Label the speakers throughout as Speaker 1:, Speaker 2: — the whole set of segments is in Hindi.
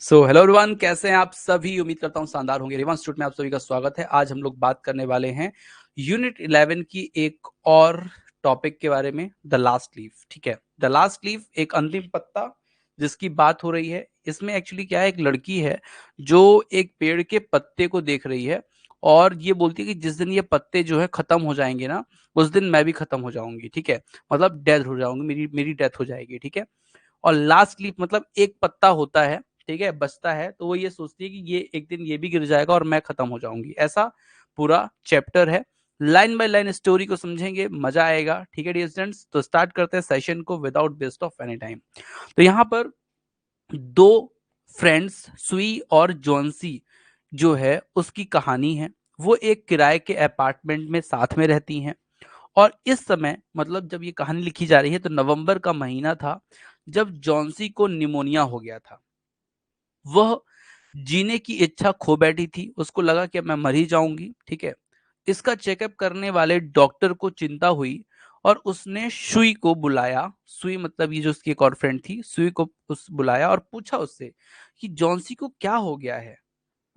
Speaker 1: हेलो एवरीवन, कैसे हैं आप सभी। उम्मीद करता हूं शानदार होंगे। रिवान इंस्टीट्यूट में आप सभी का स्वागत है। आज हम लोग बात करने वाले हैं यूनिट 11 की एक और टॉपिक के बारे में, द लास्ट लीफ। ठीक है, द लास्ट लीफ एक अंतिम पत्ता जिसकी बात हो रही है। इसमें एक्चुअली क्या है, एक लड़की है जो एक पेड़ के पत्ते को देख रही है और ये बोलती है कि जिस दिन ये पत्ते जो है खत्म हो जाएंगे ना, उस दिन मैं भी खत्म हो जाऊंगी। ठीक है, मतलब डेथ हो जाऊंगी, मेरी मेरी डेथ हो जाएगी। ठीक है, और लास्ट लीफ मतलब एक पत्ता होता है, ठीक है, बचता है, तो वो ये सोचती है कि ये एक दिन ये भी गिर जाएगा और मैं खत्म हो जाऊंगी। ऐसा पूरा चैप्टर है। लाइन बाय लाइन स्टोरी को समझेंगे, मजा आएगा। ठीक है डियर स्टूडेंट्स, तो स्टार्ट करते हैं सेशन को without waste of any time. तो यहाँ पर दो फ्रेंड्स सुई और जॉन्सी जो है उसकी कहानी है। वो एक किराए के अपार्टमेंट में साथ में रहती हैं और इस समय मतलब जब ये कहानी लिखी जा रही है तो नवंबर का महीना था, जब जॉन्सी को निमोनिया हो गया था। वह जीने की इच्छा खो बैठी थी, उसको लगा कि अब मैं मर ही जाऊंगी। ठीक है, इसका चेकअप करने वाले डॉक्टर को चिंता हुई और उसने सुई को बुलाया। सुई मतलब ये जो उसकी एक और फ्रेंड थी, सुई को उस बुलाया और पूछा उससे कि जॉन्सी को क्या हो गया है,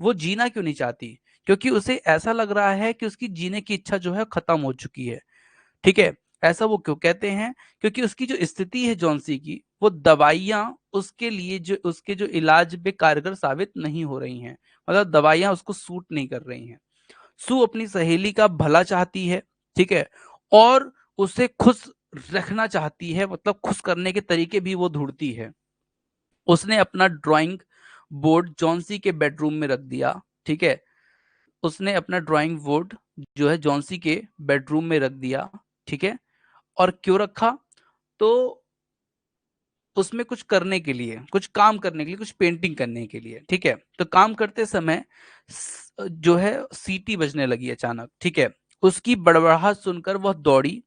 Speaker 1: वो जीना क्यों नहीं चाहती, क्योंकि उसे ऐसा लग रहा है कि उसकी जीने की इच्छा जो है खत्म हो चुकी है। ठीक है, ऐसा वो क्यों कहते हैं, क्योंकि उसकी जो स्थिति है जॉन्सी की, वो दवाइयां उसके लिए जो उसके जो इलाज में कारगर साबित नहीं हो रही हैं। मतलब दवाइयां उसको सूट नहीं कर रही हैं। सू अपनी सहेली का भला चाहती है, ठीक है, और उसे खुश रखना चाहती है, मतलब खुश करने के तरीके भी वो ढूंढती है। उसने अपना ड्राइंग बोर्ड जॉन्सी के बेडरूम में रख दिया। ठीक है, उसने अपना ड्राइंग बोर्ड जो है जॉन्सी के बेडरूम में रख दिया। ठीक है, और क्यों रखा, तो उसमें कुछ करने के लिए, कुछ काम करने के लिए, कुछ पेंटिंग करने के लिए। ठीक है, तो काम करते समय जो है सीटी बजने लगी अचानक। ठीक है, उसकी बड़बड़ाहट सुनकर वह दौड़ी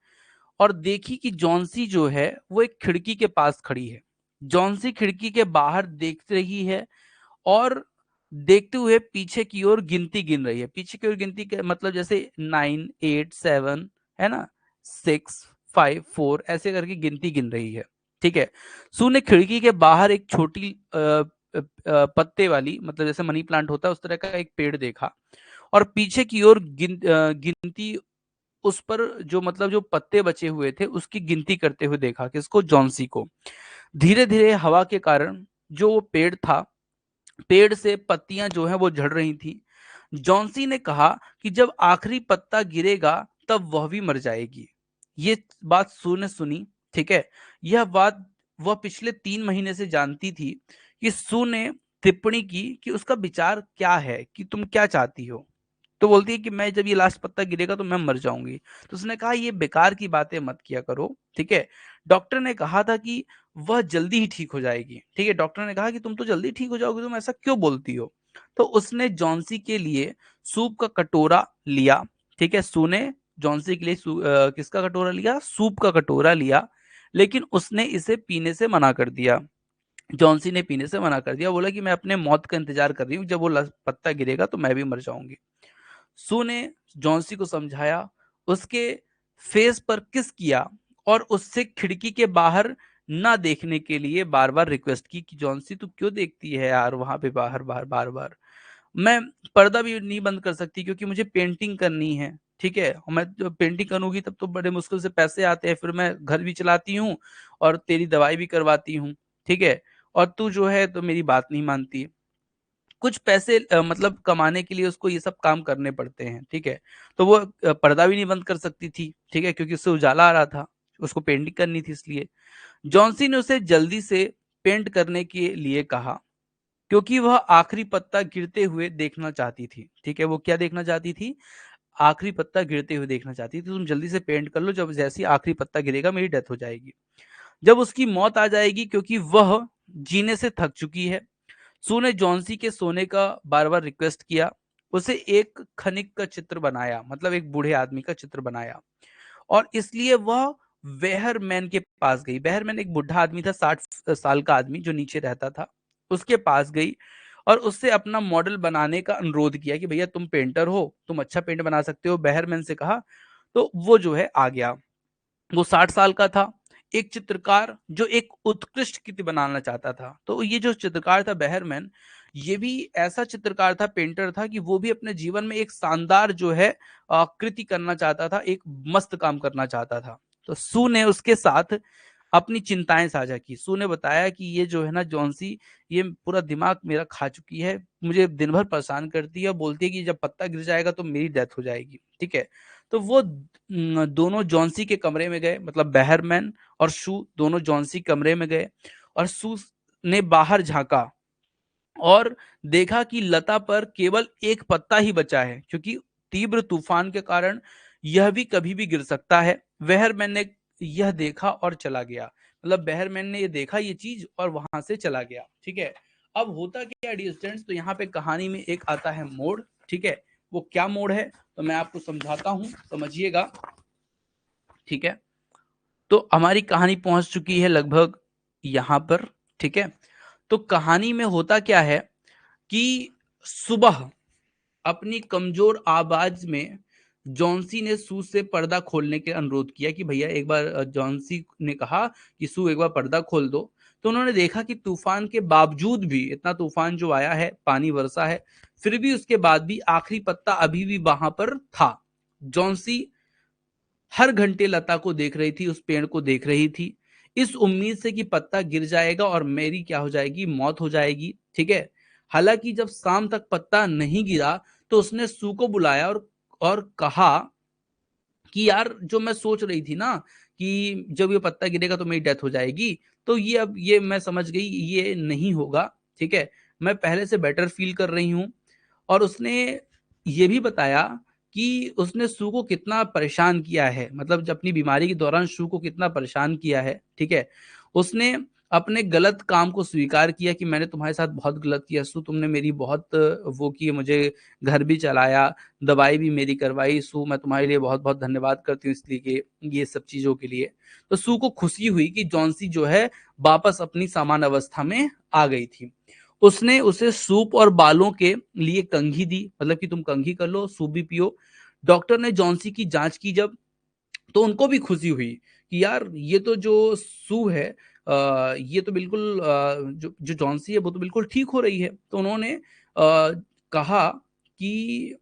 Speaker 1: और देखी कि जॉन्सी जो है वो एक खिड़की के पास खड़ी है। जॉन्सी खिड़की के बाहर देख रही है और देखते हुए पीछे की ओर गिनती गिन रही है। पीछे की ओर गिनती के मतलब जैसे 9 8 7 है ना, 6 5 4 ऐसे करके गिनती गिन रही है। ठीक है, सू ने खिड़की के बाहर एक छोटी पत्ते वाली, मतलब जैसे मनी प्लांट होता है उस तरह का एक पेड़ देखा और पीछे की ओर गिनती उस पर जो मतलब जो पत्ते बचे हुए थे उसकी गिनती करते हुए देखा, किसको, जॉन्सी को। धीरे धीरे हवा के कारण जो वो पेड़ था, पेड़ से पत्तियां जो है वो झड़ रही थी। जॉन्सी ने कहा कि जब आखिरी पत्ता गिरेगा तब वह भी मर जाएगी। ये बात सू ने सुनी। ठीक है, यह बात वह पिछले 3 महीने से जानती थी कि सू ने टिप्पणी की कि उसका विचार क्या है, कि तुम क्या चाहती हो। तो बोलती है कि मैं जब ये लास्ट पत्ता गिरेगा तो मैं मर जाऊंगी। तो उसने कहा ये बेकार की बातें मत किया करो। ठीक है, डॉक्टर ने कहा था कि वह जल्दी ही ठीक हो जाएगी। ठीक है, डॉक्टर ने कहा कि तुम तो जल्दी ठीक हो जाओगी, तुम ऐसा क्यों बोलती हो। तो उसने जॉन्सी के लिए सूप का कटोरा लिया। ठीक है, सू ने जॉन्सी के लिए किसका कटोरा लिया, सूप का कटोरा लिया, लेकिन उसने इसे पीने से मना कर दिया। जॉन्सी ने पीने से मना कर दिया, बोला कि मैं अपने मौत का इंतजार कर रही हूँ, जब वो पत्ता गिरेगा तो मैं भी मर जाऊंगी। सू ने जॉन्सी को समझाया, उसके फेस पर किस किया और उससे खिड़की के बाहर ना देखने के लिए बार बार रिक्वेस्ट की कि जॉन्सी तू क्यों देखती है यार वहां पे बाहर बाहर बार बार। मैं पर्दा भी नहीं बंद कर सकती क्योंकि मुझे पेंटिंग करनी है। ठीक है, और मैं जब पेंटिंग करूंगी तब तो बड़े मुश्किल से पैसे आते हैं, फिर मैं घर भी चलाती हूँ और तेरी दवाई भी करवाती हूँ। ठीक है, और तू जो है तो मेरी बात नहीं मानती। कुछ पैसे मतलब कमाने के लिए उसको ये सब काम करने पड़ते हैं। ठीक है, तो वो पर्दा भी नहीं बंद कर सकती थी। ठीक है, क्योंकि उससे उजाला आ रहा था, उसको पेंटिंग करनी थी इसलिए। जॉन्सी ने उसे जल्दी से पेंट करने के लिए कहा क्योंकि वह आखिरी पत्ता गिरते हुए देखना चाहती थी। ठीक है, वो क्या देखना चाहती थी, आखिरी पत्ता गिरते हुए देखना चाहती थी। तुम जल्दी से पेंट कर लो, जब जैसे ही आखिरी पत्ता गिरेगा मेरी डेथ हो जाएगी, जब उसकी मौत आ जाएगी, क्योंकि वह जीने से थक चुकी है। सू ने जॉन्सी के सोने का बार बार रिक्वेस्ट किया, उसे एक खनिक का चित्र बनाया, मतलब एक बूढ़े आदमी का चित्र बनाया, और इसलिए वह वेहरमैन के पास गई। वेहरमैन एक बुढ़ा आदमी था, 60 साल का आदमी जो नीचे रहता था, उसके पास गई और उससे अपना मॉडल बनाने का अनुरोध किया कि भैया तुम पेंटर हो, तुम अच्छा पेंट बना सकते हो, वेहरमैन से कहा। तो वो जो है आ गया। वो 60 साल का था, एक चित्रकार जो एक उत्कृष्ट कृति बनाना चाहता था। तो ये जो चित्रकार था बहरमैन, ये भी ऐसा चित्रकार था, पेंटर था कि वो भी अपने जीवन में एक शानदार जो है कृति करना चाहता था, एक मस्त काम करना चाहता था। तो सू ने उसके साथ अपनी चिंताएं साझा की। सू ने बताया कि ये जो है ना जॉन्सी, ये पूरा दिमाग मेरा खा चुकी है, मुझे दिन भर परेशान करती है और बोलती है कि जब पत्ता गिर जाएगा तो मेरी डेथ हो जाएगी। ठीक है, तो वो दोनों जॉन्सी के कमरे में गए, मतलब बहरमैन और शू दोनों जॉन्सी कमरे में गए और शू ने बाहर झांका और देखा कि लता पर केवल एक पत्ता ही बचा है, क्योंकि तीव्र तूफान के कारण यह भी कभी भी गिर सकता है। बहरमैन ने यह देखा और चला गया, मतलब बहरमैन ने ये देखा ये चीज और वहां से चला गया। ठीक है, अब होता क्या है डियर स्टूडेंट्स, तो यहाँ पे कहानी में एक आता है मोड़। ठीक है, वो क्या मोड़ है तो मैं आपको समझाता हूँ, समझिएगा। ठीक है, तो हमारी कहानी पहुंच चुकी है लगभग यहाँ पर। ठीक है, तो कहानी में होता क्या है कि सुबह अपनी कमजोर आवाज में जॉन्सी ने सू से पर्दा खोलने के अनुरोध किया कि भैया एक बार, जॉन्सी ने कहा कि सू एक बार पर्दा खोल दो। तो उन्होंने देखा कि तूफान के बावजूद भी, इतना तूफान जो आया है, पानी वर्षा है, फिर भी उसके बाद भी आखिरी पत्ता अभी भी वहां पर था। जॉन्सी हर घंटे लता को देख रही थी, उस पेड़ को देख रही थी, इस उम्मीद से कि पत्ता गिर जाएगा और मेरी क्या हो जाएगी, मौत हो जाएगी। ठीक है, हालांकि जब शाम तक पत्ता नहीं गिरा तो उसने सू को बुलाया और कहा कि यार जो मैं सोच रही थी ना कि जब ये पत्ता गिरेगा तो मेरी डेथ हो जाएगी, तो ये अब ये मैं समझ गई ये नहीं होगा। ठीक है, मैं पहले से बेटर फील कर रही हूँ। और उसने ये भी बताया कि उसने सू को कितना परेशान किया है, मतलब जब अपनी बीमारी के दौरान सू को कितना परेशान किया है। ठीक है, उसने अपने गलत काम को स्वीकार किया कि मैंने तुम्हारे साथ बहुत गलत किया सू, तुमने मेरी बहुत वो की, मुझे घर भी चलाया, दवाई भी मेरी करवाई सू, मैं तुम्हारे लिए बहुत बहुत धन्यवाद करती हूँ इसलिए कि ये सब चीजों के लिए। तो सू को खुशी हुई कि जॉन्सी जो है वापस अपनी सामान्य अवस्था में आ गई थी। उसने उसे सूप और बालों के लिए कंघी दी, मतलब कि तुम कंघी कर लो, सूप भी पियो। डॉक्टर ने जॉन्सी की जांच की जब, तो उनको भी खुशी हुई कि यार ये तो जो सू है, ये तो बिल्कुल जो जो जॉन्सी है वो तो बिल्कुल ठीक हो रही है। तो उन्होंने कहा कि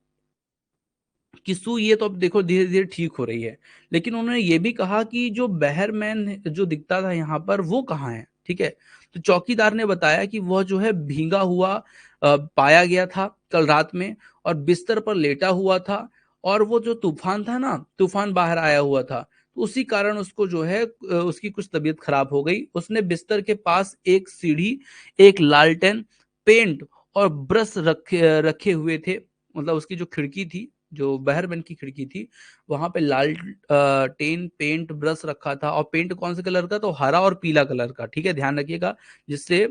Speaker 1: सू ये तो अब देखो धीरे धीरे ठीक हो रही है, लेकिन उन्होंने ये भी कहा कि जो बहरमैन जो दिखता था यहाँ पर वो कहाँ है। ठीक है, तो चौकीदार ने बताया कि वह जो है भीगा हुआ पाया गया था कल रात में, और बिस्तर पर लेटा हुआ था, और वो जो तूफान था ना, तूफान बाहर आया हुआ था, तो उसी कारण उसको जो है उसकी कुछ तबीयत खराब हो गई। उसने बिस्तर के पास एक सीढ़ी, एक लालटेन, पेंट और ब्रश रखे रखे हुए थे, मतलब उसकी जो खिड़की थी, जो बहरमैन की खिड़की थी, वहां पे लाल टेन, पेंट, ब्रश रखा था। और पेंट कौन से कलर का, तो हरा और पीला कलर का। ठीक है, ध्यान रखिएगा। जिससे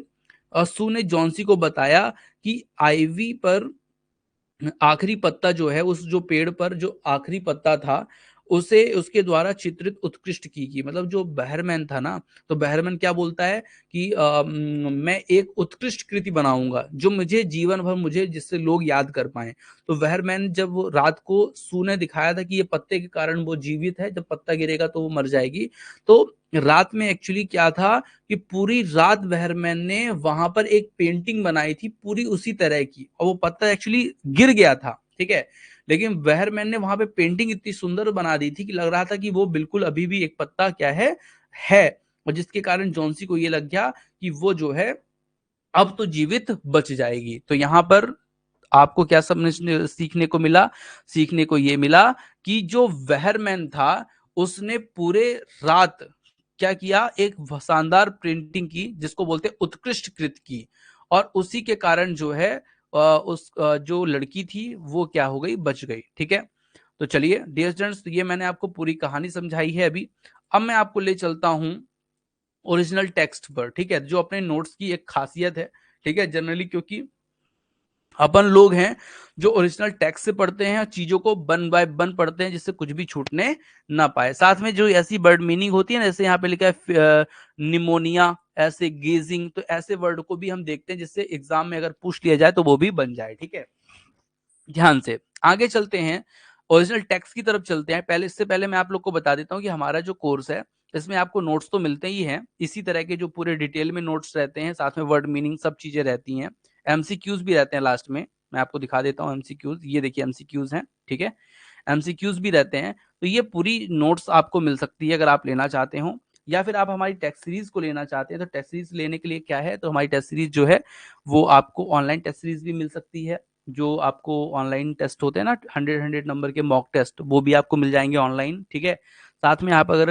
Speaker 1: सू ने जॉन्सी को बताया कि आईवी पर आखिरी पत्ता जो है, उस जो पेड़ पर जो आखिरी पत्ता था, उसे उसके द्वारा चित्रित उत्कृष्ट की। मतलब जो बहरमैन था ना, तो बहरमैन क्या बोलता है कि मैं एक उत्कृष्ट कृति बनाऊंगा जो मुझे जीवन भर, मुझे जिससे लोग याद कर पाए। तो बहरमैन जब वो रात को सू ने दिखाया था कि ये पत्ते के कारण वो जीवित है, जब पत्ता गिरेगा तो वो मर जाएगी, तो रात में एक्चुअली क्या था कि पूरी रात बहरमैन ने वहां पर एक पेंटिंग बनाई थी पूरी उसी तरह की, और वो पत्ता एक्चुअली गिर गया था। ठीक है, लेकिन बहरमैन ने वहां पे पेंटिंग इतनी सुंदर बना दी थी कि लग रहा था कि वो बिल्कुल अभी भी एक पत्ता क्या है। और जिसके कारण जॉन्सी को ये लग गया कि वो जो है अब तो जीवित बच जाएगी। तो यहाँ पर आपको क्या समझने सीखने को मिला, सीखने को ये मिला कि जो वहरमैन था उसने पूरे रात क्या किया, एक शानदार प्रिंटिंग की जिसको बोलते हैं उत्कृष्ट कृत की, और उसी के कारण जो है जो लड़की थी वो क्या हो गई, बच गई। ठीक है, तो चलिए डियर स्टूडेंट्स, ये मैंने आपको पूरी कहानी समझाई है अभी। अब मैं आपको ले चलता हूं ओरिजिनल टेक्स्ट पर। ठीक है, जो अपने नोट्स की एक खासियत है। ठीक है, जनरली क्योंकि अपन लोग हैं जो ओरिजिनल टेक्स्ट से पढ़ते हैं और चीजों को वन बाय वन पढ़ते हैं जिससे कुछ भी छूटने ना पाए। साथ में जो ऐसी वर्ड मीनिंग होती है ना, जैसे यहाँ पे लिखा है निमोनिया, ऐसे गेजिंग, तो ऐसे वर्ड को भी हम देखते हैं जिससे एग्जाम में अगर पूछ लिया जाए तो वो भी बन जाए। ठीक है, ध्यान से आगे चलते हैं, ओरिजिनल टेक्स्ट की तरफ चलते हैं। पहले, इससे पहले मैं आप लोग को बता देता हूँ कि हमारा जो कोर्स है इसमें आपको नोट्स तो मिलते ही हैं, इसी तरह के जो पूरे डिटेल में नोट्स रहते हैं, साथ में वर्ड मीनिंग सब चीजें रहती हैं। एमसीक्यूज भी रहते हैं लास्ट में, मैं आपको दिखा देता हूँ एमसीक्यूज। ये देखिए एमसीक्यूज हैं, ठीक है, एमसीक्यूज भी रहते हैं। तो ये पूरी नोट्स आपको मिल सकती है अगर आप लेना चाहते हो, या फिर आप हमारी टेस्ट सीरीज को लेना चाहते हैं। तो टेस्ट सीरीज लेने के लिए क्या है, तो हमारी टेस्ट सीरीज जो है वो आपको ऑनलाइन टेस्ट सीरीज भी मिल सकती है। जो आपको ऑनलाइन टेस्ट होते हैं ना, 100 नंबर के मॉक टेस्ट, वो भी आपको मिल जाएंगे ऑनलाइन, ठीक है। साथ में आप अगर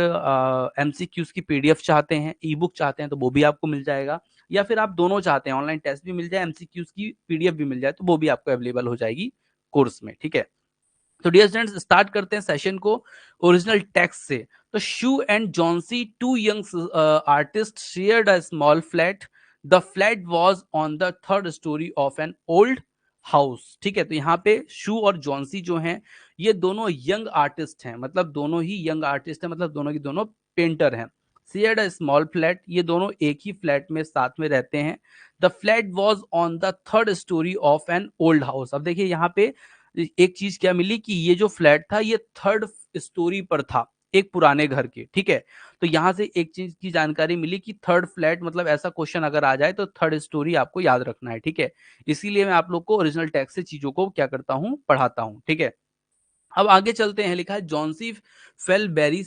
Speaker 1: एमसीक्यूज की पीडीएफ चाहते हैं, ई बुक चाहते हैं, तो वो भी आपको मिल जाएगा। या फिर आप दोनों चाहते हैं, ऑनलाइन टेस्ट भी मिल जाए, एमसीक्यूज की पीडीएफ भी मिल जाए, तो वो भी आपको अवेलेबल हो जाएगी कोर्स में, ठीक है। तो डियर स्टूडेंट्स, स्टार्ट करते हैं सेशन को ओरिजिनल टेक्स्ट से। तो Sue and Johnsy, two young artist, shared a small flat. The flat was on the third storey of an old house. ठीक है, तो यहाँ पे शू और जॉन्सी जो हैं, ये दोनों यंग आर्टिस्ट हैं, मतलब दोनों ही यंग आर्टिस्ट हैं, मतलब दोनों की दोनों पेंटर हैं। शेयर्ड अ स्मॉल फ्लैट, ये दोनों एक ही फ्लैट में साथ में रहते हैं। The flat was on the third storey of an old house. अब देखिए यहाँ पे एक चीज क्या मिली कि ये जो फ्लैट था ये थर्ड स्टोरी पर था, एक पुराने घर के, ठीक है। तो यहां से एक चीज की जानकारी मिली कि थर्ड फ्लैट, मतलब ऐसा क्वेश्चन अगर आ जाए तो थर्ड स्टोरी आपको याद रखना है, ठीक है। इसीलिए मैं आप लोग को ओरिजिनल टेक्स्ट से चीजों को क्या करता हूं, पढ़ाता हूं, ठीक है। अब आगे चलते हैं, लिखा है जॉन्सी फेल बेरी